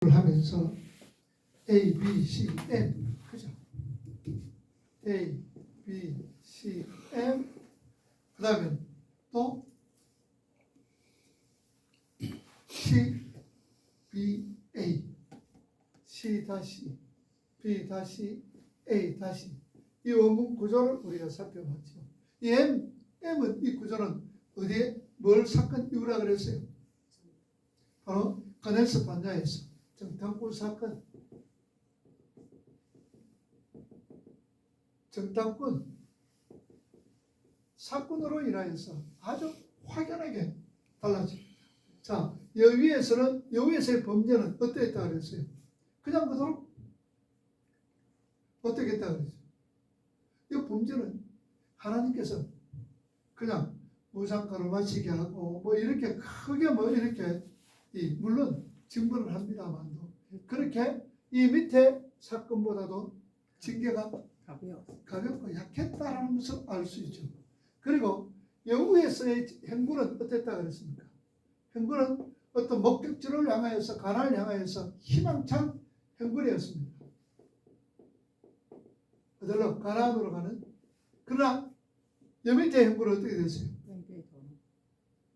하면서 A, B, C, M 그죠? A, B, C, M 그 다음에 또 C, B, A C 다시 B 다시 A 다시 이 원문 구조를 우리가 살펴봤죠. 이 M은 이 구조는 어디에 뭘 사건 이유라 그랬어요? 바로 가네스 반야에서 정탐꾼 사건, 정탐꾼 사건으로 인하여서 아주 확연하게 달라집니다. 자, 여기에서의 범죄는 어떠했다 그랬어요? 그냥 그대로 어떻게 했다 그랬어요? 이 범죄는 하나님께서 그냥 무상가로 마치게 하고 뭐 이렇게 크게 뭐 이렇게 물론 징벌을 합니다만도 그렇게 이 밑에 사건보다도 징계가 가볍고 약했다라는 것을 알 수 있죠. 그리고 여우에서의 행군은 어땠다 그랬습니까? 행군은 어떤 목적지를 향하여서 가나안을 향하여서 희망찬 행군이었습니다. 그들로 가나안으로 가는. 그러나 여 밑에 행군은 어떻게 됐어요?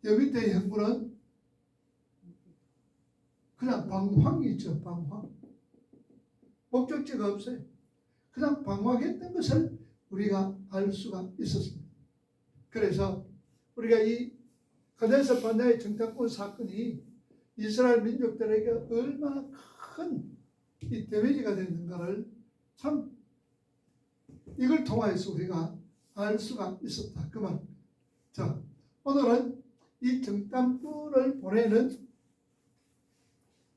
여 밑에 행군은 그냥 방황이 있죠. 방황. 목적지가 없어요. 그냥 방황했던 것을 우리가 알 수가 있었습니다. 그래서 우리가 이 가데스 바네아의 정탐꾼 사건이 이스라엘 민족들에게 얼마나 큰 이 데미지가 되는가를 참 이걸 통하여서 우리가 알 수가 있었다. 그 말. 자, 오늘은 이 정탐꾼을 보내는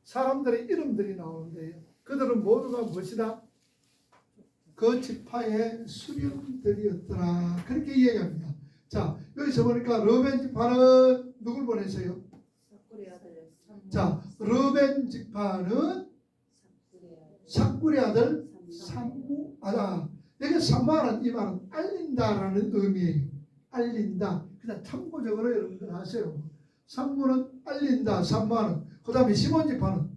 사람들의 이름들이 나오는데요. 그들은 모두가 무엇이다? 그 지파의 수령들이었더라. 그렇게 이야기합니다. 자, 여기서 보니까 르벤 지파는 누굴 보냈어요? 자, 르벤 지파는 삭굴의 아들 삼무아다. 여기 삼무아는 이 말은 알린다라는 의미예요. 알린다. 그냥 참고적으로 여러분들 아세요. 삼무는 알린다. 삼무아는. 그 다음에 시몬 지파는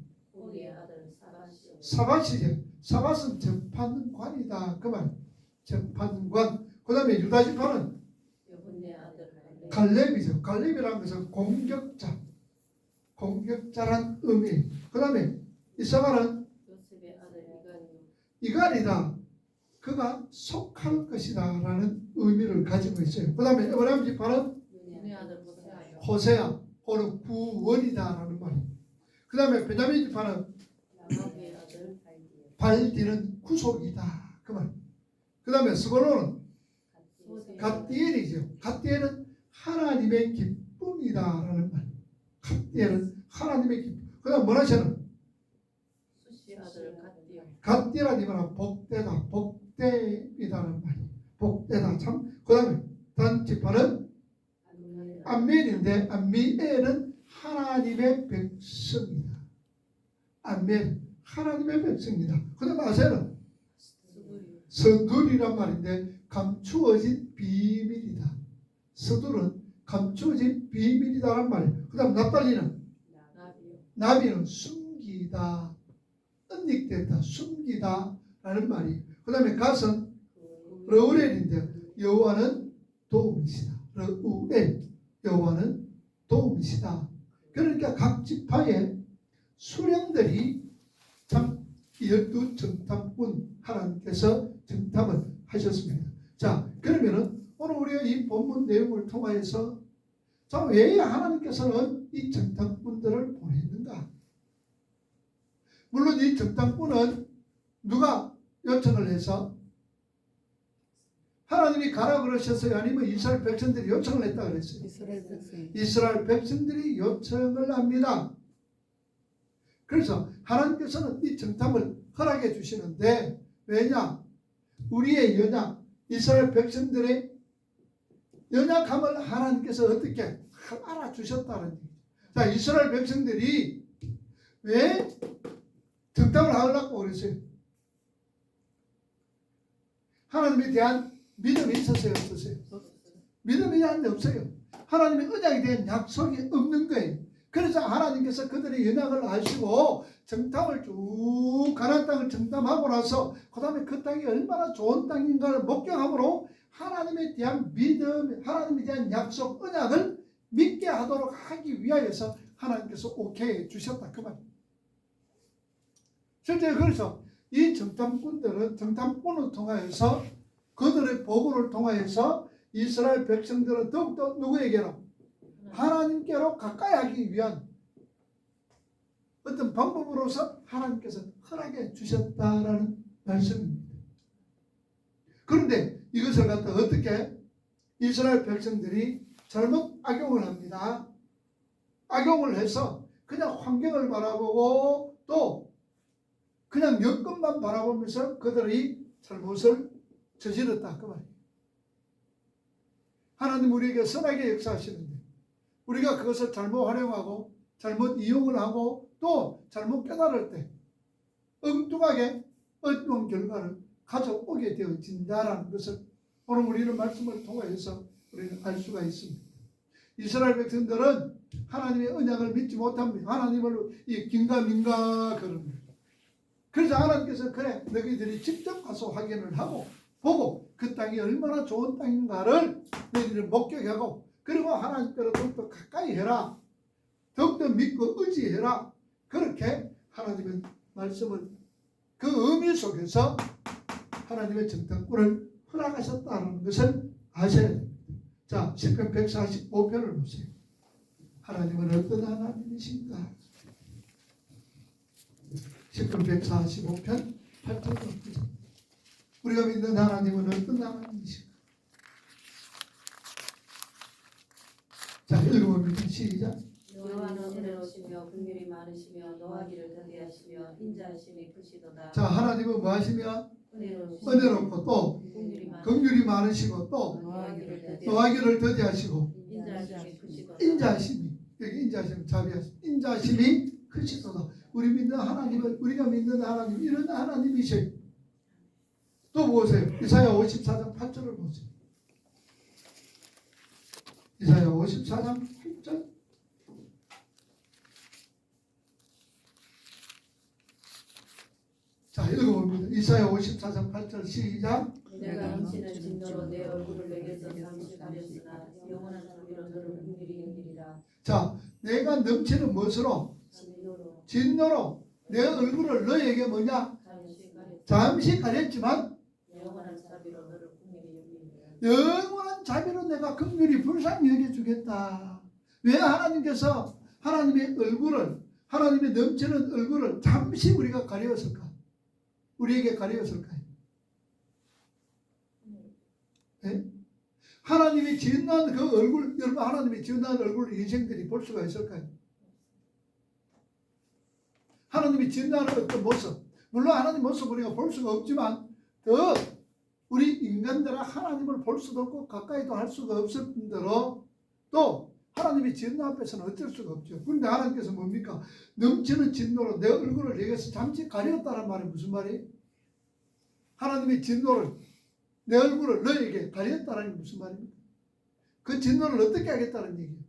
사밧이죠. 사밧은 재판관이다. 그 말. 재판관. 그 다음에 유다 지파는 갈렙이죠. 갈렙이라는 것은 공격자란 의미. 그 다음에 이사갈은 이갈이다. 그가 속할 것이다 라는 의미를 가지고 있어요. 그 다음에 에브라임 지파는 호세아, 혹은 구원이다 라는 말이에요. 그 다음에 베냐민 지파는 발디는 구속이다 그 말. 그 다음에 스불론은 갓디엘이죠. 갓디엘은 하나님의 기쁨이다 라는 말. 갓디엘은 하나님의 기쁨. 그 다음 머나세는 갓디엘은 이 말은 복되다. 복되이다는 말이에요. 복되다 참. 그 다음에 단 지파는 암멜인데 암미엘은 하나님의 백성이다. 암멜 하나님의 백성이다. 그 다음 아셀은 서둘이란 말인데 감추어진 비밀이다. 서둘은 감추어진 비밀이다란 말이에요. 그 다음 납달리는 나비는 숨기다. 은닉됐다. 숨기다 라는 말이에요. 그 다음에 갓은 르우엘인데 여호와는 도움이시다. 르우엘 여호와는 도움이시다. 그러니까 각 지파의 수령들이 참 12 정탐꾼 하나님께서 정탐을 하셨습니다. 자, 그러면은 오늘 우리가 이 본문 내용을 통하여서 자, 왜 하나님께서는 이 정탐꾼들을 보냈는가? 물론 이 정탐꾼은 누가 요청을 해서 하나님이 가라 그러셨어요? 아니면 이스라엘 백성들이 요청을 했다 그랬어요? 이스라엘 백성들이 요청을 합니다. 그래서 하나님께서는 이 정탐을 허락해 주시는데 왜냐? 우리의 연약, 이스라엘 백성들의 연약함을 하나님께서 어떻게 알아주셨다는 얘기죠. 자, 이스라엘 백성들이 왜 정탐을 하려고 그랬어요? 하나님에 대한 믿음이 있었어요? 없었어요? 믿음이 없어요. 하나님의 언약에 대한 약속이 없는 거예요. 그래서 하나님께서 그들의 연약을 아시고 정탐을 쭉 가나안 땅을 정탐하고 나서 그 다음에 그 땅이 얼마나 좋은 땅인가를 목격함으로 하나님에 대한 믿음, 하나님에 대한 약속, 언약을 믿게 하도록 하기 위하여서 하나님께서 오케이 주셨다 그 말이에요. 실제 그래서 이 정탐꾼을 통하여서 그들의 보고를 통하여서 이스라엘 백성들은 더욱더 누구에게로? 하나님께로 가까이 하기 위한 어떤 방법으로서 하나님께서 허락해 주셨다라는 말씀입니다. 그런데 이것을 갖다 어떻게 이스라엘 백성들이 잘못 악용을 합니다. 악용을 해서 그냥 환경을 바라보고 또 그냥 여건만 바라보면서 그들이 잘못을 저질렀다 그 말이에요. 하나님 우리에게 선하게 역사하시는데 우리가 그것을 잘못 활용하고 잘못 이용을 하고 또 잘못 깨달을 때 엉뚱하게 어떤 결과를 가져오게 되어진다라는 것을 오늘 우리는 말씀을 통해서 우리는 알 수가 있습니다. 이스라엘 백성들은 하나님의 언약을 믿지 못합니다. 하나님을 긴가민가 그럽니다. 그래서 하나님께서 그래 너희들이 직접 가서 확인을 하고 보고 그 땅이 얼마나 좋은 땅인가를 너희들이 목격하고 그리고 하나님께로 더욱더 가까이 해라. 더욱더 믿고 의지해라. 그렇게 하나님의 말씀을 그 의미 속에서 하나님의 정탐꾼을 허락하셨다는 것을 아셔야 됩니다. 자, 시편 145편을 보세요. 하나님은 어떤 하나님이신가? 시편 145편 8절부터 우리가 믿는 하나님은 어떤 하나님이신가? 자, 읽어봅니다. 시작. 여호와는 은혜로우시며 긍휼이 많으시며 노하기를 더디하시며 인자하심이 크시도다. 자, 하나님은 뭐 하시며? 은혜로우시며 은혜롭고 또 긍휼이 많으시고 또 노하기를 더디하시고 인자하심이 크시도다. 인자하심이 여기 인자하심 자비하심 인자하심이 크시도다. 우리 믿는 하나님은 우리가 믿는 하나님 이런 하나님이세요. 또 보세요. 이사야 54장 8절을 보세요. 이사야 54장 8절. 자, 읽어봅니다. 이사야 54장 8절 시작. 내가 넘치는 진노로 내 얼굴을 내게서 잠시 가렸으나 영원한 자비로 너를 긍휼히 여기리라. 자, 내가 넘치는 무엇으로? 진노로 내 얼굴을 너에게 뭐냐? 잠시 가렸지만 영원한 자비로 너를 긍휼히 여기리라. 영원한 자비로 내가 긍휼히 불쌍히 여겨주겠다. 왜 하나님께서 하나님의 얼굴을 하나님의 넘치는 얼굴을 잠시 우리가 가려웠을까? 우리에게 가려웠을까요? 네? 하나님이 지은 그 얼굴, 여러분 하나님이 지은 얼굴을 인생들이 볼 수가 있을까요? 하나님이 지은 어떤 모습, 물론 하나님 모습 우리가 볼 수가 없지만 더 우리 인간들은 하나님을 볼 수도 없고 가까이도 할 수가 없을 뿐더러 또 하나님이 지은 앞에서는 어쩔 수가 없죠. 그런데 하나님께서 뭡니까? 넘치는 진노로 내 얼굴을 내게서 잠시 가렸다는 말이 무슨 말이에요? 하나님의 진노를 내 얼굴을 너에게 가렸다는 게 무슨 말입니까? 그 진노를 어떻게 하겠다는 얘기예요?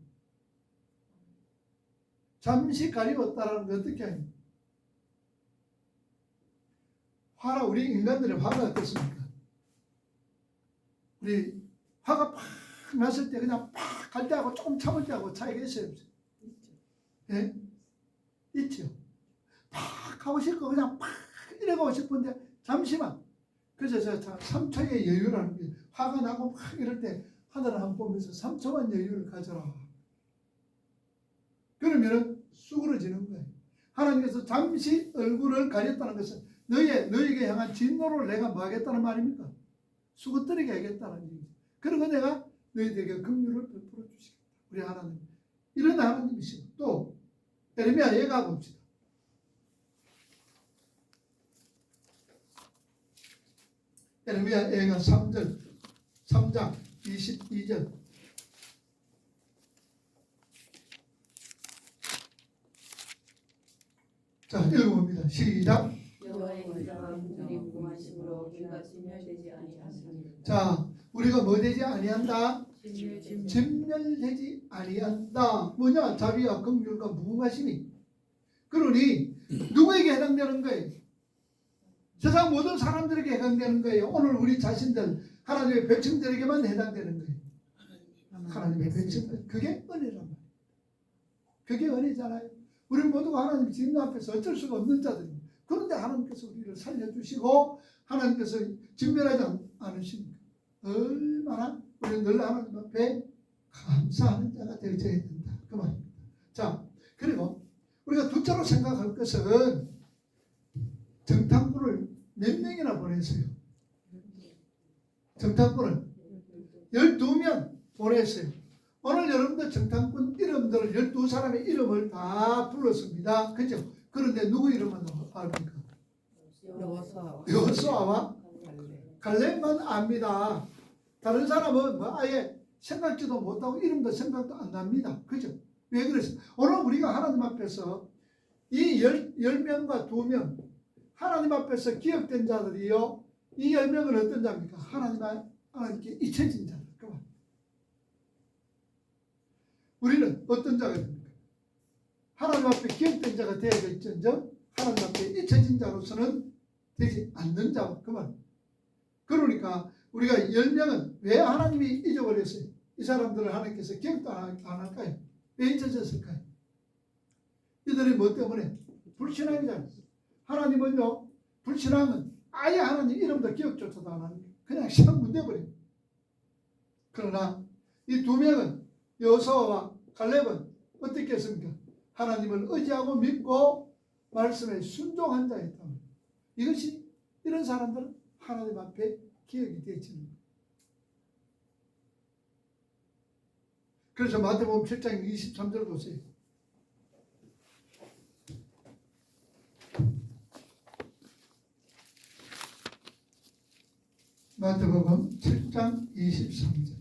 잠시 가리웠다라는 게 어떻게 하냐? 화가 우리 인간들의 화가 어떻습니까? 우리 화가 팍 났을 때 그냥 팍 갈 때하고 조금 참을 때하고 차이가 있어요? 없어요? 예? 있죠. 팍 하고 싶고 그냥 팍 이러고 싶은데 잠시만. 그래서 저 3초의 여유라는 게 화가 나고 막 이럴 때 하늘을 한번 보면서 3초만 여유를 가져라. 그러면은 수그러지는 거예요. 하나님께서 잠시 얼굴을 가렸다는 것은 너에게 향한 진노를 내가 뭐 하겠다는 말입니까? 수그러뜨리게 하겠다는 얘기죠. 그리고 내가 너희들에게 긍휼을 베풀어 주시겠다. 우리 하나님. 이런 하나님이시고 또 에레미야 예가 봅시다. 에레미야 예가 3장 22절. 자, 읽어봅니다. 시작. 여호와의 인자와 긍휼이 무궁하심으로 우리가 진멸되지 아니하시리니. 자, 우리가 뭐 되지 아니한다? 진멸되지 아니한다. 뭐냐? 자비와 긍휼과 무궁하심이. 그러니 누구에게 해당되는 거예요? 세상 모든 사람들에게 해당되는 거예요. 오늘 우리 자신들 하나님의 백성들에게만 해당되는 거예요. 하나님의 백성들. 그게 은혜란 말이에요. 그게 은혜잖아요. 우리 모두가 하나님 진노 앞에서 어쩔 수가 없는 자들입니다. 그런데 하나님께서 우리를 살려주시고 하나님께서 진멸하지 않으십니까? 얼마나 우리는 늘 하나님 앞에 감사하는 자가 되어져야 된다. 그 말입니다. 자, 그리고 우리가 둘째로 생각할 것은 정탐꾼을 몇 명이나 보냈어요? 정탐꾼을 12명 보냈어요. 오늘 여러분들 정탐꾼 이름들을 12사람의 이름을 다 불렀습니다. 그죠? 그런데 누구 이름만 압니까? 여호수아와 갈렙만 압니다. 다른 사람은 뭐 아예 생각지도 못하고 이름도 생각도 안 납니다. 그죠? 왜 그랬어요? 오늘 우리가 하나님 앞에서 이 10명과 2명 하나님 앞에서 기억된 자들이요. 이 10명은 어떤 자입니까? 하나님께 잊혀진 자들. 우리는 어떤 자가 됩니까? 하나님 앞에 기억된 자가 되어야 될지언정 하나님 앞에 잊혀진 자로서는 되지 않는 자. 그 말. 그러니까 우리가 10명은 왜 하나님이 잊어버렸어요? 이 사람들을 하나님께서 기억도 안 할까요? 왜 잊혀졌을까요? 이들이 뭐 때문에? 불신앙이잖아요. 하나님은요, 불신앙은 아예 하나님 이름도 기억조차도 안 하는 거예요. 그냥 시험 문제 버려요. 그러나 이 2명은 여호수아와 갈렙은 어떻게 했습니까? 하나님을 의지하고 믿고 말씀에 순종한 자였다. 이것이 이런 사람들은 하나님 앞에 기억이 되어지는 거예요. 그래서 마태복음 7장 23절 보세요. 마태복음 7장 23절.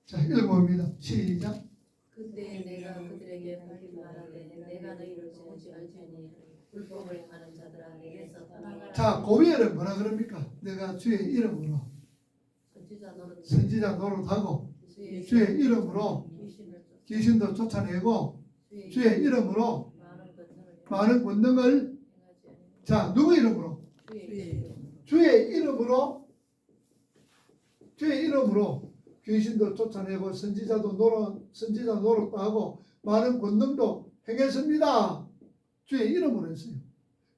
자, 읽어봅니다. 시작. 그때 내가 그들에게 밝히 말하되 내가 너희를 도무지 알지니 불법을 행하는 자들아 내게서 떠나가라. 자, 그 위에는 뭐라 그럽니까? 내가 주의 이름으로 선지자 노릇하고 주의 이름으로 귀신도 쫓아내고 주의 이름으로 많은 권능을 자, 누구 이름으로? 주의 이름으로 귀신도 쫓아내고 선지자 노릇도 하고 많은 권능도 행했습니다. 주의 이름으로 했어요.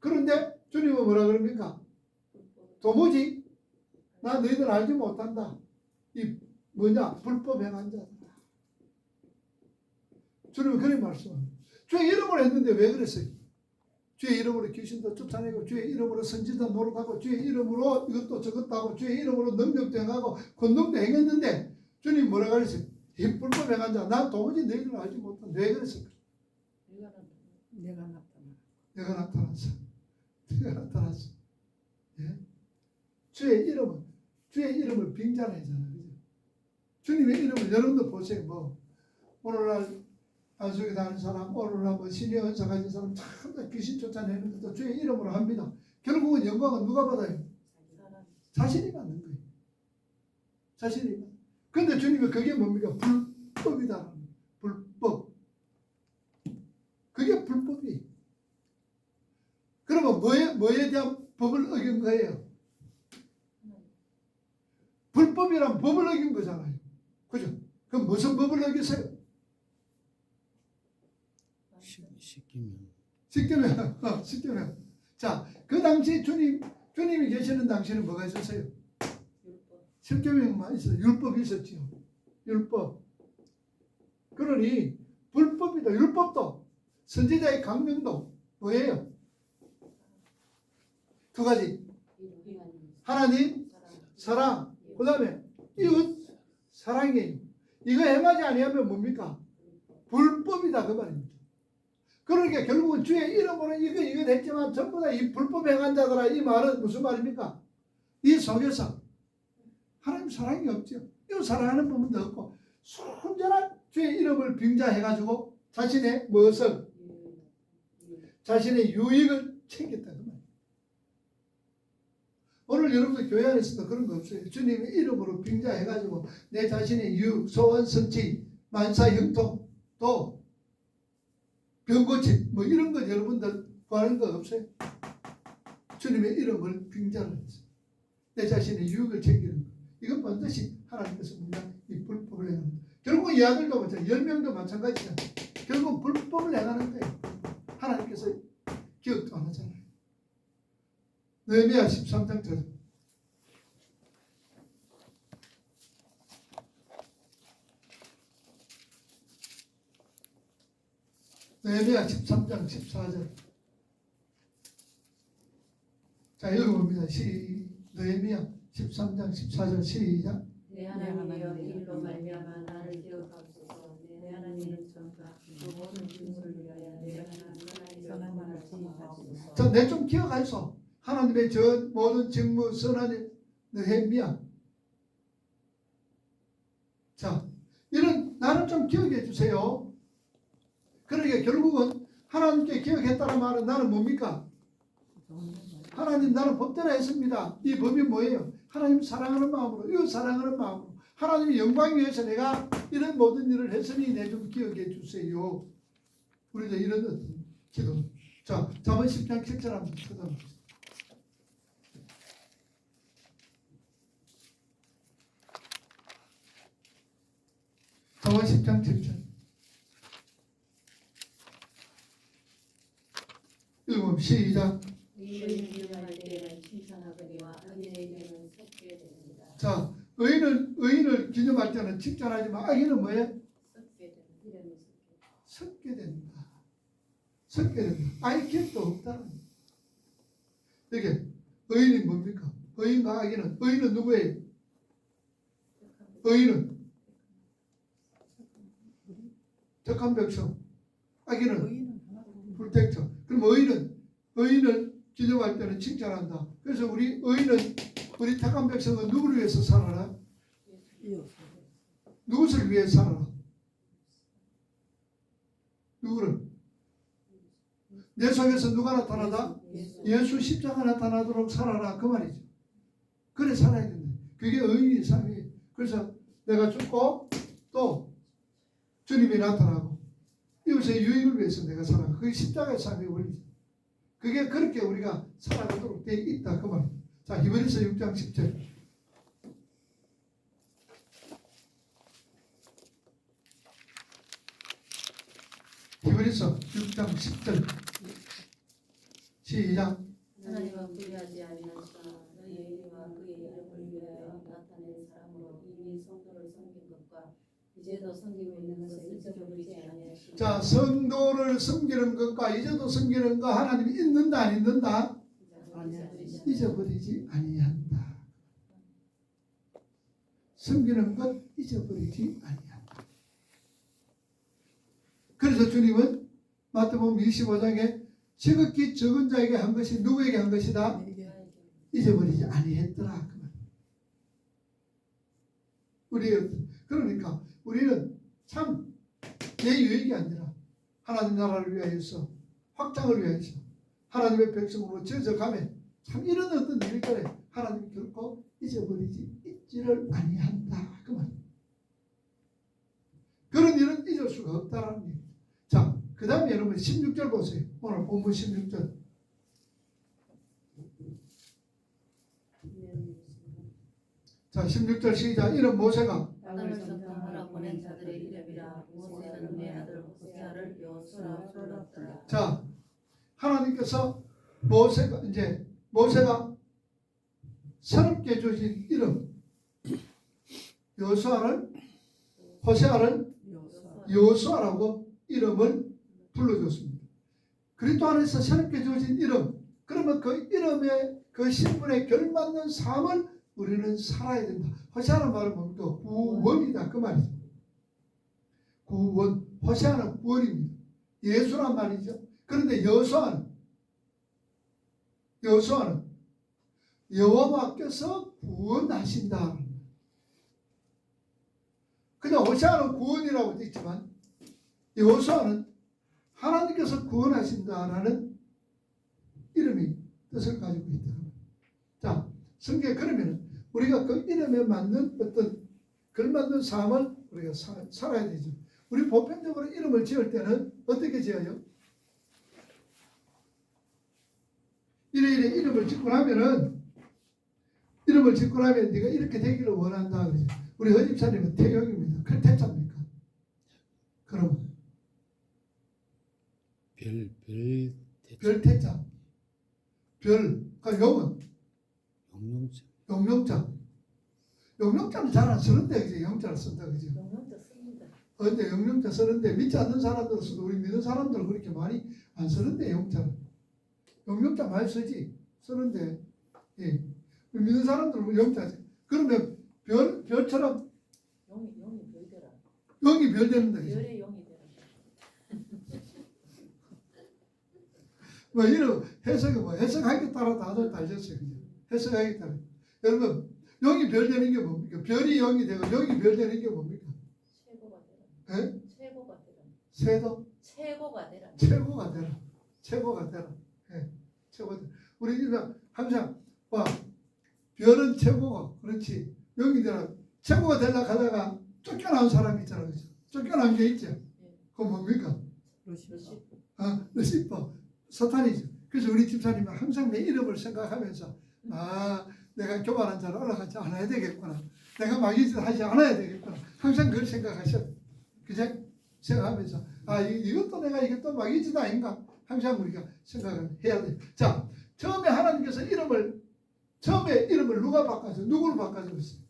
그런데 주님은 뭐라 그럽니까? 도무지 나 너희들 알지 못한다. 이 뭐냐? 불법 행한 자다. 주님은 그런 말씀합니다. 주의 이름으로 했는데 왜 그랬어요? 주의 이름으로 귀신도 쫓아내고 주의 이름으로 선지자 노릇하고 주의 이름으로 이것도 저것도 하고 주의 이름으로 능력도 행하고 권능도 행했는데 주님 뭐라 그랬어요? 이 불법 행한 자, 나 도무지 너희들 알지 못한다. 왜 그랬을까? 내가 나타났어. 예? 주의 이름을 빙자하잖아요. 그죠? 주님의 이름을 여러분들 보세요. 뭐 오늘날 안수에 다니는 사람, 오늘날 뭐 신의 은사 가진 사람 참 귀신 쫓아내는 것도 주의 이름으로 합니다. 결국은 영광은 누가 받아요? 자신이 받는 거예요. 자신이 받는. 근데 주님은 그게 뭡니까? 불법이다. 불법. 그게 불법이에요. 그러면 뭐에 대한 법을 어긴 거예요? 불법이란 법을 어긴 거잖아요. 그죠? 그럼 무슨 법을 어겼어요? 십계명. 자, 그 당시 주님이 계시는 당시에는 뭐가 있었어요? 십계명만 있어요. 율법이 있었지요. 율법. 그러니 불법이다. 율법도 선지자의 강명도 뭐예요? 두 가지. 하나님 사랑. 그 다음에 이웃 사랑이에요. 이거 행하지 아니하면 뭡니까? 불법이다 그 말입니다. 그러니까 결국은 주의 이름으로 이거 됐지만 전부 다 이 불법 행한 자들아 이 말은 무슨 말입니까? 이 속에서 하나님 사랑이 없죠. 이거 사랑하는 부분도 없고 순전한 주의 이름을 빙자해가지고 자신의 무엇을 자신의 유익을 챙겼다 그 말이에요. 오늘 여러분들 교회 안에서도 그런 거 없어요. 주님의 이름으로 빙자해가지고 내 자신의 유익, 소원, 성취, 만사, 형통, 또 병고침 뭐 이런 거 여러분들 구하는 거 없어요? 주님의 이름을 빙자를 했어요. 내 자신의 유익을 챙기는 거. 이건 반드시 하나님께서 우리가 이 불법을 행하는 거. 결국 이 아들도 마찬가지, 10명도 마찬가지잖아요. 결국 불법을 행하는데 하나님께서 기억도 안 하잖아요. 느헤미야 13장 절. 느헤미야 13장 14절. 자, 읽어봅니다. 느헤미야 13장 14절 시작. 내 하나님이여 이 일로 말미암아 나를 기억하옵소서. 내 하나님은 전가 그 모든 증거를 위하여 내 하나님 선한 말을 지휘하옵소서. 자, 내 좀 기억하소서. 하나님의 전 모든 직무 선한 느헤미야. 자, 이런 나를 좀 기억해 주세요. 그러니까 결국은 하나님께 기억했다는 말은 나는 뭡니까? 하나님 나는 법대로 했습니다. 이 법이 뭐예요? 하나님 사랑하는 마음으로, 이거 사랑하는 마음으로 하나님의 영광 위해서 내가 이런 모든 일을 했으니 내 좀 기억해 주세요. 우리도 이런 어떤 기도. 자, 잠언 10장 7절 한번 쳐다봅시다. 잠언 10장 7절. 읽음 시작. 의인을 미워할 때에는 칭찬하거니와 악인에게는 섞게 됩니다. 자, 의인을 기념할 때는 칭찬하지만 악인은 뭐예요? 섞게 됩니다. 섞게 된다. 섞게 된다. 아예 기억도 없다는 거예요. 이게 의인이 뭡니까? 의인과 악인은, 의인은 누구예요? 의인은 덕한 백성, 악인은 불택정. 그럼 의인을 기념할 때는 칭찬한다. 그래서 우리 의인은, 우리 택한 백성은 누구를 위해서 살아라? 누구를 위해 살아라? 누구를? 내 속에서 누가 나타나다? 예수 십자가 나타나도록 살아라. 그 말이죠. 그래 살아야 된다. 그게 의인의 삶이에요. 그래서 내가 죽고 또 주님이 나타나고 이웃의 유익을 위해서 내가 살아가. 그게 십자가의 삶의 원리죠. 그게 그렇게 우리가 살아가도록 되어 있다. 그 말이에요. 자, 히브리서 6장 10절. 히브리서 6장 10절. 시작. 하나님은 불의하지 아니하시나 너희의 의와 그의 이름을 위하여 나타낸 사람으로 이미 성도를 섬긴 것과 이제도 섬기고 있는 것을 잊어버리지 아니하시나. 자, 성도를 섬기는 것과 이제도 섬기는 거 하나님이 있는다 안 있는다? 잊어버리지 아니한다. 섬기는 것 잊어버리지 아니한다. 그래서 주님은 마태복음 25장에 지극히 적은 자에게 한 것이 누구에게 한 것이다? 잊어버리지 아니했더라. 그러니까 우리는 참 내 유익이 아니라 하나님 나라를 위하여서 확장을 위하여서 하나님의 백성으로 지어져가면 참 이런 어떤 일들에 하나님이 결코 잊지를 아니한다. 그 말. 그런 일은 잊을 수가 없다라는 얘기죠. 자, 그 다음에 여러분 16절 보세요. 오늘 본문 16절. 자, 16절 시작. 이런 모세가 땅을 정탐하러 보낸 자들의 이름이라. 모세는 내 아들 호세아를 여호수아라 불렀더라. 자, 하나님께서 모세가 새롭게 주신 이름 호세아를 여호수아라고 이름을 불러줬습니다. 그리스도 안에서 새롭게 주어진 이름, 그러면 그 이름의 그 신분에 결맞는 삶을 우리는 살아야 된다. 호세아는 말은 뭡니까? 구원이다. 그 말이죠. 구원. 호세아는 구원입니다. 예수란 말이죠. 그런데 여호수아는 여호와께서 구원하신다. 그냥 호세아는 구원이라고 되어 있지만 여호수아는 하나님께서 구원하신다라는 이름이 뜻을 가지고 있다. 자, 성경에 그러면 우리가 그 이름에 맞는 어떤 걸맞는 삶을 우리가 살아야 되죠. 우리 보편적으로 이름을 지을 때는 어떻게 지어요? 이래 이름을 짓고 나면 네가 이렇게 되기를 원한다 그러죠. 우리 허집사님은 태영입니다. 그 태자입니까? 그럼 별태자. 별, 그러니까 용은 용용자는 잘 안 쓰는데 그죠? 영자를 쓴다 그죠? 영어도 씁니다. 근데 영용자 쓰는데 믿지 않는 사람들로서도 우리 믿는 사람들은 그렇게 많이 안 쓰는데 영자는 용용자 많이 쓰는데 예. 우리 믿는 사람들은 영자 그러면 별처럼 영이 별되라. 영이 별 되는다 그죠? 별의 영이 되라. 뭐 이런 해석이 해석하기에 따라 다들 달렸어요 그죠? 해석하기에 따라 여러분 영이 별 되는 게 뭡니까? 별이 영이 되고 영이 별 되는 게 뭡니까? 최고가 되라. 예? 최고가 되라. 세도 최고가 되라. 최고가 되라. 최고가 되라. 예. 최고. 우리 집은 항상 와 별은 최고가 그렇지. 영이 되라. 최고가 되려 하다가 쫓겨나온 사람이 있잖아. 그죠? 쫓겨난 게 있죠. 그건 뭡니까? 루시퍼. 사탄이죠. 그래서 우리 집사님은 항상 내 이름을 생각하면서 내가 교만한 자로 올라가지 않아야 되겠구나. 내가 마귀짓 하지 않아야 되겠구나. 항상 그걸 생각하셔. 그죠? 생각하면서 이것도 마귀짓 아닌가? 항상 우리가 생각을 해야 돼. 자, 처음에 하나님께서 이름을 누가 바꿔서 누구를 바꿔줬어요?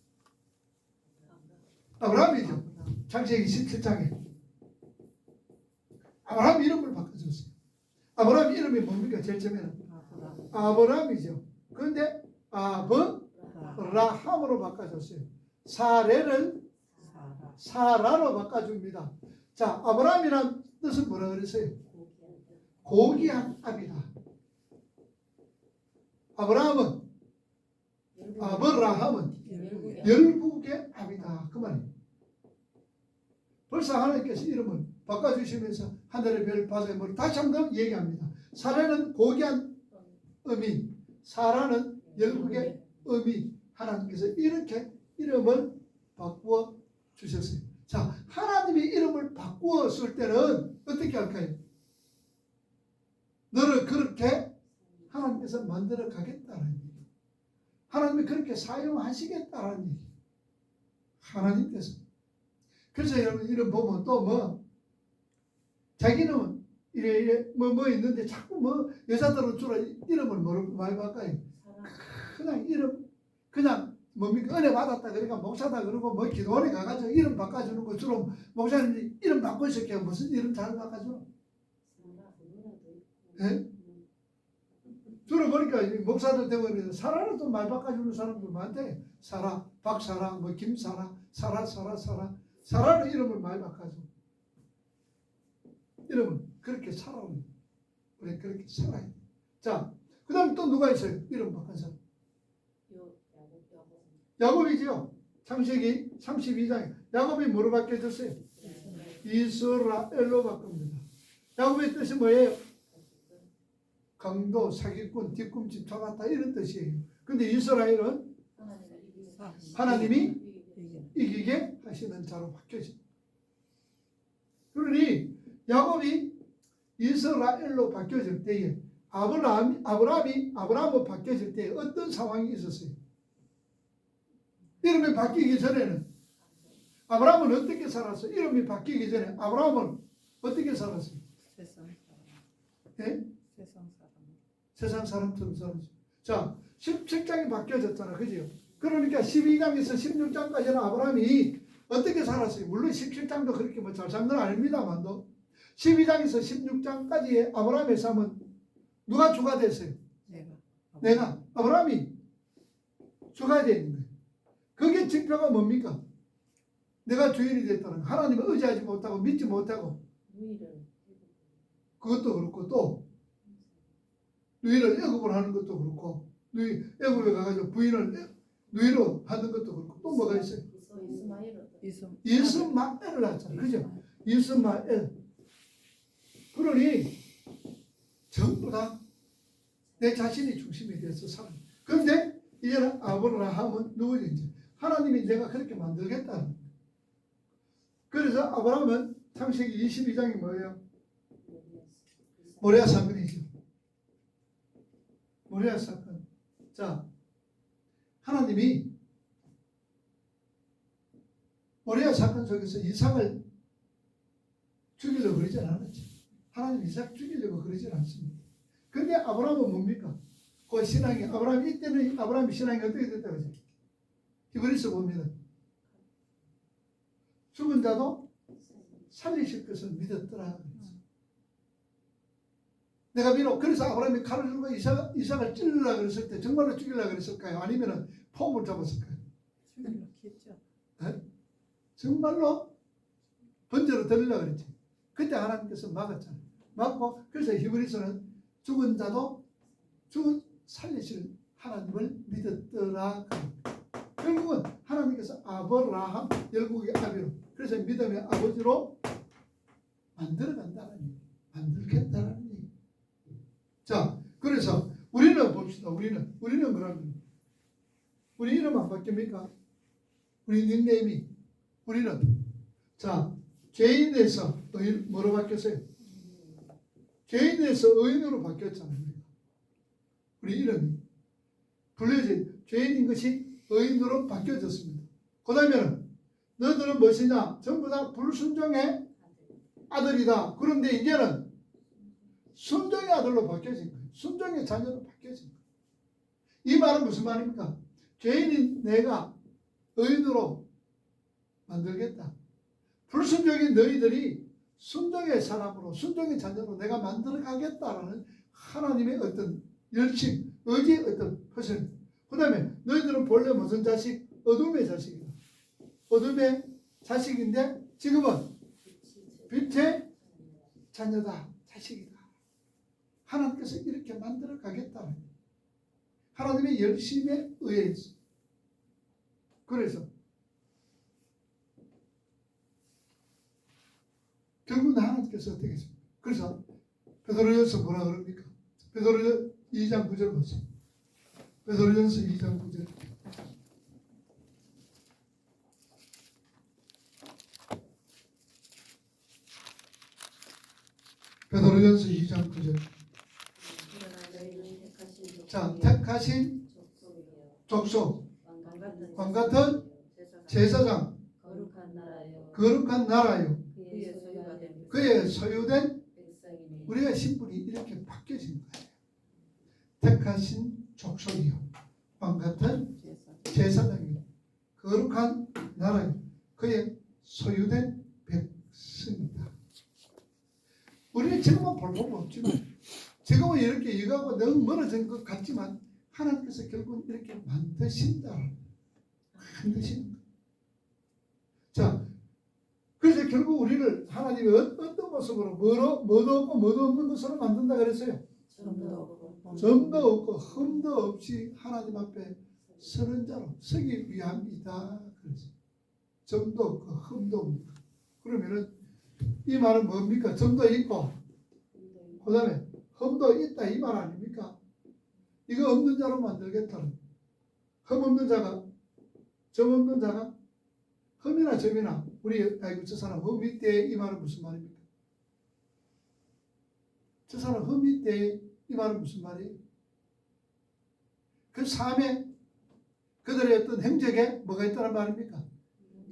아브라함이죠. 창세기 17장에 아브라함 이름을 바꿔줬어요. 아브라함 이름이 뭡니까? 제일 처음에는 아브라함이죠. 그런데 아브라함으로 바꿔줬어요. 사레를 사라로 바꿔줍니다. 자, 아브라함이란 뜻은 뭐라 그랬어요? 고귀한 아비다. 아브라함은 열국의 아비다. 그 말이에요. 벌써 하나님께서 이름을 바꿔주시면서 하늘의 별 바다의 물 다시 한번 얘기합니다. 사라는 고귀한 어미, 사라는 열국의 어미. 하나님께서 이렇게 이름을 바꾸어 주셨어요. 자, 하나님이 이름을 바꾸었을 때는 어떻게 할까요? 너를 그렇게 하나님께서 만들어 가겠다는 얘기. 하나님이 그렇게 사용하시겠다는 얘기. 하나님께서. 그래서 여러분 이름 보면 또 자기는 이래 있는데 자꾸 여자들은 주로 이름을 많이 바꿔요. 그냥 이름 그냥 뭡니까? 은혜 받았다 그러니까 목사다 그러고 기도원에 가가지고 이름 바꿔주는 거 주로 목사님 이름 바꾸실게요. 무슨 이름 잘 바꿔줘? 예? 주로 보니까 목사들 때문에 사라는 또 말 바꿔주는 사람들 많대. 사라, 박사라, 김사라, 사라는 이름을 많이 바꿔줘. 이름은 그렇게 살아오는 우리 그렇게 살아야 돼. 자, 그 다음 또 누가 있어요? 이름 바꿔서 야곱이죠. 창세기 32장에 야곱이 뭐로 바뀌어졌어요? 이스라엘로 바꿉니다. 야곱의 뜻이 뭐예요? 강도, 사기꾼, 뒤꿈치, 잡았다 이런 뜻이에요. 근데 이스라엘은 하나님이 이기게 하시는 자로 바뀌어져. 그러니 야곱이 이스라엘로 바뀌어질 때에 아브라함이 바뀌어질 때에 어떤 상황이 있었어요? 이름이 바뀌기 전에는 아브라함은 어떻게 살았어요? 이름이 바뀌기 전에 아브라함은 어떻게 살았어요? 세상 사람처럼 살았어요. 자, 17장이 바뀌어졌잖아. 그죠? 그러니까 12장에서 16장까지는 아브라함이 어떻게 살았어요? 물론 17장도 그렇게 잘 산 건 아닙니다만도 12장에서 16장까지의 아브라함의 삶은 누가 주가 됐어요? 내가. 아브라함이 주가 되는 거예요. 그게 증표가 뭡니까? 내가 주인이 됐다는 거. 하나님을 의지하지 못하고 믿지 못하고 그것도 그렇고 또 누이를 애굽을 하는 것도 그렇고 애굽에 가가지고 부인을 누이로 하는 것도 그렇고 또 뭐가 있어요? 이스마엘을 낳았잖아요. 그죠? 이스마엘. 그러니 전부 다 내 자신이 중심이 돼서 살아요. 그런데 이제는 아브라함은 누구죠? 이제 하나님이 내가 그렇게 만들겠다. 그래서 아브라함은 창세기 22장이 뭐예요? 모레아 사건이죠. 모레아 사건. 자, 하나님이 모레아 사건 속에서 이삭을 죽이려고 그러진 않았죠. 하나님 이삭 죽이려고 그러진 않습니다. 근데 아브라함은 뭡니까? 그 신앙이 아브라함 이때는 아브라함의 신앙이 어떻게 됐다 그러죠? 히브리서 봅니다. 죽은 자도 살리실 것을 믿었더라. 내가 비록 그래서 아브라함이 칼을 들고 이삭을 찔러라 그랬을 때 정말로 죽이려고 그랬을까요? 아니면은 폼을 잡았을까요? 죽이려겠죠. 정말로 번제로 드리려고 그랬지. 그때 하나님께서 막았잖아요. 막고 그래서 히브리서는 죽은 자도 살리실 하나님을 믿었더라. 결국은 하나님께서 아브라함 열국의 아비로 그래서 믿음의 아버지로 만들어간다는 얘기, 만들겠다는 얘기. 자, 그래서 우리는 봅시다. 우리는 그러면 우리 이름 안 바뀝니까? 우리 닉네임이 우리는 자 죄인에서 뭐로 바뀌었어요? 죄인에서 의인으로 바뀌었잖아요. 우리 이름이 불려진 죄인인 것이 의인으로 바뀌어졌습니다. 그 다음에는 너희들은 무엇이냐? 전부 다 불순종의 아들이다. 그런데 이제는 순종의 아들로 바뀌어진 거예요. 순종의 자녀로 바뀌어진 거예요. 이 말은 무슨 말입니까? 죄인인 내가 의인으로 만들겠다. 불순종인 너희들이 순종의 사람으로 순종의 자녀로 내가 만들어 가겠다라는 하나님의 어떤 열심, 의지의 어떤 표현. 그 다음에 너희들은 본래 무슨 자식? 어둠의 자식이다. 어둠의 자식인데 지금은 빛의 자녀다. 자식이다. 하나님께서 이렇게 만들어 가겠다는 하나님의 열심에 의해서. 그래서 결국은 하나님께서 어떻게 했습니까? 그래서 베드로전서 뭐라 그럽니까? 베드로전서 2장 9절 보세요. 베드로전서 2장 9절. 베드로전서 2장 9절. 자, 택하신 족속, 왕같은 제사장, 거룩한 나라요. 그의 소유된 우리의 신분이 이렇게 바뀌어진 거예요. 택하신 족속이요, 왕같은 제사장이요, 거룩한 나라요. 그의 소유된 백성이다. 우리는 지금은 볼 법 없지만, 지금은 이렇게 이거하고 너무 멀어진 것 같지만 하나님께서 결국은 이렇게 만드신다. 만드시는 거예요. 자, 그래서 결국 우리를 하나님이 어떤 모습으로 뭐도 없고 뭐도 없는 것으로 만든다 그랬어요. 점도 없고 흠도 없이 하나님 앞에 서는 자로 서기 위함이다. 그랬어요. 점도 없고 흠도 없는. 그러면은 이 말은 뭡니까? 점도 있고 그 다음에 흠도 있다 이 말 아닙니까? 이거 없는 자로 만들겠다는. 흠 없는 자가, 점 없는 자가, 흠이나 점이나 우리 아이고 저 사람 흠이 있대 이 말은 무슨 말입니까? 저 사람 흠이 있대 이 말은 무슨 말이에요? 그 삶에 그들의 어떤 행적에 뭐가 있다는 말입니까?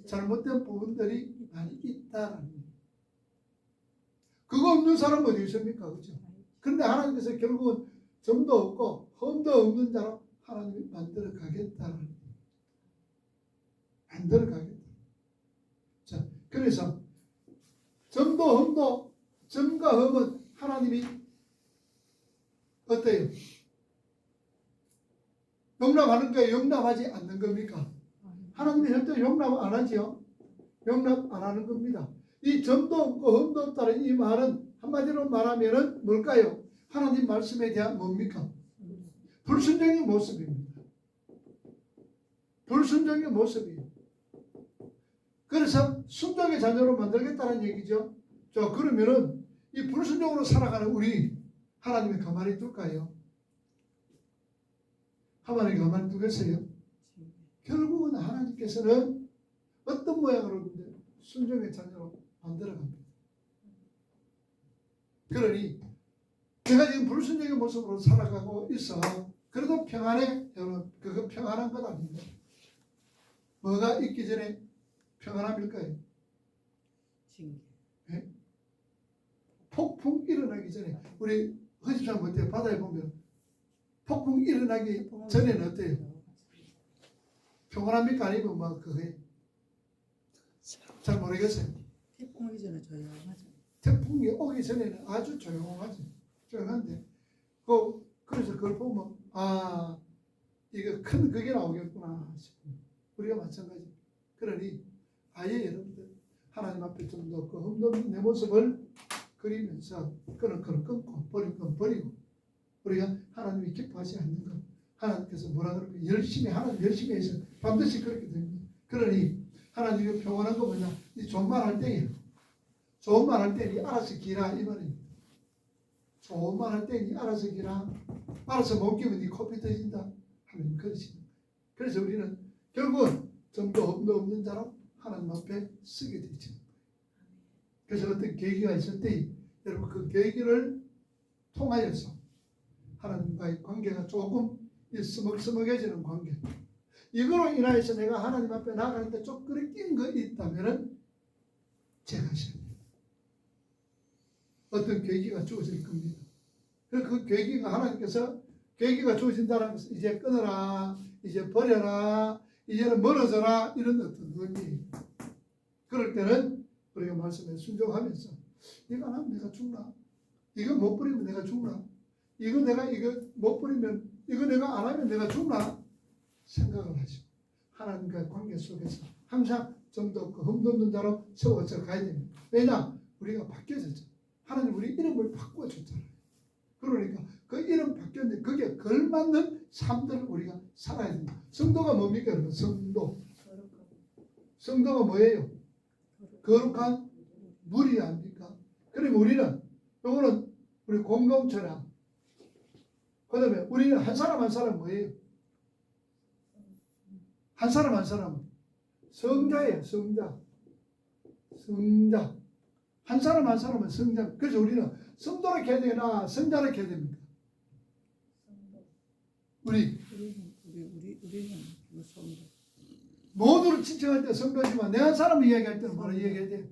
잘못된 부분들이 많이 있다는 거예요. 그거 없는 사람은 어디 있습니까? 그렇죠? 그런데 하나님께서 결국은 점도 없고 흠도 없는 자로 하나님이 만들어 가겠다는 거예요. 만들어 가겠다. 자, 그래서 점도 흠도, 점과 흠은 하나님이 어때요? 용납하는 거예요? 용납하지 않는 겁니까? 하나님이 절대 용납 안 하지요? 용납 안 하는 겁니다. 이 점도 없고 흠도 없다는 이 말은 한마디로 말하면은 뭘까요? 하나님 말씀에 대한 뭡니까? 불순종의 모습입니다. 불순종의 모습이에요. 그래서 순종의 자녀로 만들겠다는 얘기죠. 자, 그러면은 이 불순종으로 살아가는 우리 하나님이 가만히 둘까요? 하나님 가만히 두겠어요? 결국은 하나님께서는 어떤 모양으로든지 순종의 자녀로 만들어갑니다. 그러니 내가 지금 불순종의 모습으로 살아가고 있어. 그래도 평안해? 여러분, 그거 평안한 것 아닙니다. 뭐가 있기 전에 평안함일까요? 네? 폭풍 일어나기 전에 우리 허집사님 어때요? 바다에 보면 폭풍 일어나기 전에는 어때요? 평안합니까? 아니면 막 그게 잘 모르겠어요. 태풍 오기 전에 조용하죠. 태풍이 오기 전에는 아주 조용하죠. 조용한데 그래서 그걸 보면 이거 큰 그게 나오겠구나 싶어요. 우리가 마찬가지. 그러니 아예 여러분들 하나님 앞에 좀 더 그 흠없는 내 모습을 그리면서 그런 끊고 버릴 건 버리고 우리가 하나님이 기뻐하지 않는 것 하나님께서 뭐라 그럴까 열심히 하나님 열심히 해서 반드시 그렇게 됩니다. 그러니 하나님이 평안한 거 뭐냐 이 좋은 말 할 때에 좋은 말 할 때니 알아서 기라 이 말입니다. 좋은 말 할 때니 알아서 기라 알아서 못 끼면 네 코피 터진다 하나님 그러시는 거예요. 그래서 우리는 결국은 좀더 없는 자로 하나님 앞에 쓰게 되죠. 그래서 어떤 계기가 있을 때 여러분 그 계기를 통하여서 하나님과의 관계가 조금 서먹서먹해지는 관계 이거로 인하여서 내가 하나님 앞에 나가는데 좀 끓인 거 있다면은 제가 싫습니다. 어떤 계기가 주어질 겁니다. 그 계기가 하나님께서 계기가 주어진다는 것은 이제 끊어라 이제 버려라 이제는 멀어져라 이런 어떤 의미예요. 그럴 때는 우리가 말씀에 순종하면서 이거 안 하면 내가 죽나? 이거 못 버리면 내가 죽나? 이거 못 버리면 이거 내가 안 하면 내가 죽나? 생각을 하시고 하나님과의 관계 속에서 항상 좀 더 그 흠없는 자로 세워져 가야 됩니다. 왜냐? 우리가 바뀌어졌죠. 하나님 우리 이름을 바꿔줬잖아요. 그러니까 그 이름 바뀌었는데 그게 걸맞는 삶들을 우리가 살아야 됩니다. 성도가 뭡니까? 여러분? 성도가 뭐예요? 거룩한 물이 아닙니까? 그러면 우리는 요거는 우리 공동체나 그 다음에 우리는 한 사람 한 사람 뭐예요? 한 사람 한 사람은 성자예요. 성자 한 사람 한 사람은 성자. 그래서 우리는 성도를 해야 되나 성자를 해야 됩니까? 우리는 성도. 모두를 칭찬할 때 성도지만 내 한 사람을 이야기할 때는 뭐라 이야기해야 돼?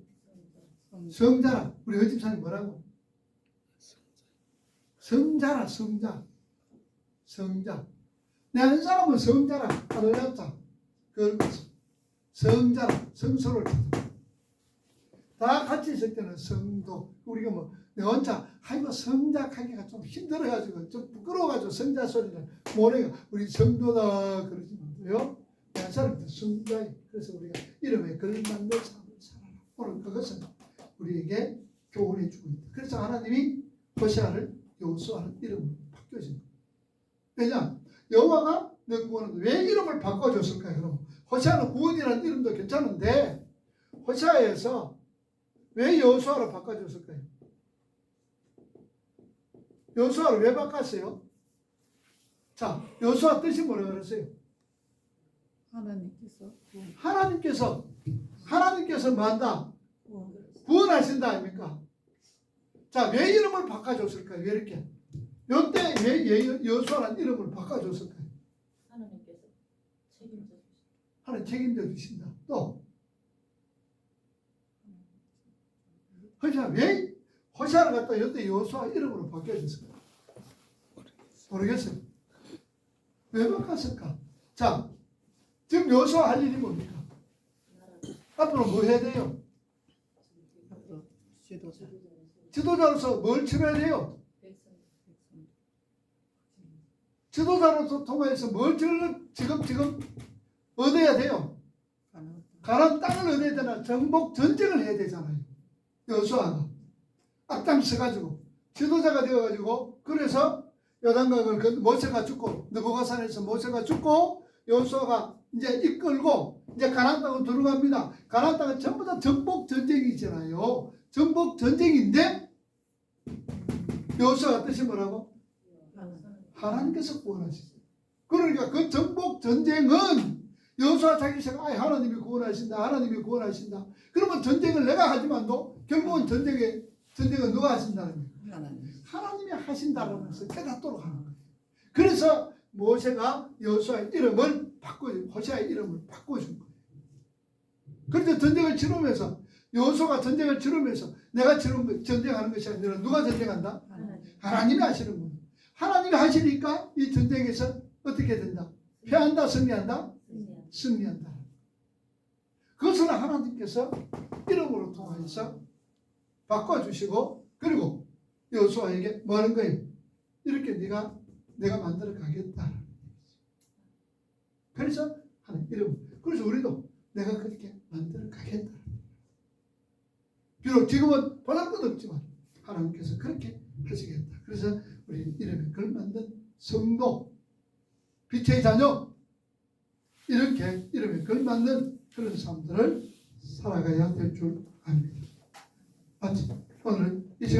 성자라. 우리 어집사님 뭐라고? 성자라. 성자. 내 한 사람은 성자라. 알려놨자. 그렇지. 성자라. 성소를 찾아. 다 같이 있을 때는 성도. 우리가 뭐 내 혼자 아이고 성작하기가 좀 힘들어가지고 좀 부끄러워가지고 성자 소리를 못해요. 우리 성도다 그러지 마고요. 내 한 사람은 성자예요. 그래서 우리가 이름에 걸맞는 삶을 살아라. 오늘 그것은 우리에게 교훈해 주고 있다. 그래서 하나님이 호세아를 여호수아는 이름을 바꿔줍니다. 왜냐? 여호와가 너 구원은 왜 이름을 바꿔줬을까요? 그럼 호세아는 구원이라는 이름도 괜찮은데 호세아에서 왜 여호수아로 바꿔줬을까요? 여호수아를 왜 바꿨어요? 자, 여호수아 뜻이 뭐라고 그랬어요? 하나님께서 뭐한다? 구원하신다 아닙니까? 자, 왜 이름을 바꿔줬을까요? 왜 이렇게? 이때 왜 여호수아라는 이름을 바꿔줬을까요? 하나님께서 책임져 주신다. 하나님 책임져 주신다. 또 왜 호세아를 갖다 이때 여호수아 이름으로 바꿔줬을까? 모르겠어요. 왜 바꿨을까? 자, 지금 여호수아 할 일이 뭡니까? 앞으로 뭐 해야 돼요? 지도자로서 뭘 치러야 돼요? 지도자로서 통해서 뭘 지금 얻어야 돼요? 가나안 땅을 얻어야 되나? 정복 전쟁을 해야 되잖아요. 여호수아가 앞장서가지고 지도자가 되어가지고 그래서 요단강을 모세가 죽고 느부갓산에서 모세가 죽고 여호수아가 이제 이끌고 이제 가나안 땅으로 들어갑니다. 가나안 땅은 전부 다 정복 전쟁이잖아요. 정복 전쟁인데 여호수아가 뜻이 뭐라고? 하나님께서 구원하셨어요. 그러니까 그러니까 그 정복 전쟁은 여호수아 자기 생각, 하나님이 구원하신다, 하나님이 구원하신다. 그러면 전쟁을 내가 하지만도 결국은 전쟁은 누가 하신다는 거예요? 하나님. 하나님이 하신다라는 것을 깨닫도록 하는 거예요. 그래서 모세가 여호수아의 이름을 호세아의 이름을 바꿔준 거예요. 그래서 전쟁을 치르면서 여호수아가 전쟁을 치르면서 내가 전쟁하는 것이 아니라 누가 전쟁한다? 하나님이 하시는 거예요. 하나님이 하시니까 이 전쟁에서 어떻게 된다? 패한다, 승리한다? 승리한다. 그것을 하나님께서 이름으로 통해서 바꿔주시고 그리고 여호수아에게 뭐 하는 거예요? 이렇게 내가 만들어 가겠다. 그래서 하는 이름. 그래서 우리도 내가 그렇게 만들어 가겠다. 비록 지금은 바랄 것 없지만 하나님께서 그렇게 하시겠다. 그래서 우리 이름에 걸맞는 성도, 빛의 자녀, 이렇게 이름에 걸맞는 그런 삶들을 살아가야 될 줄 압니다. 오늘 이 시간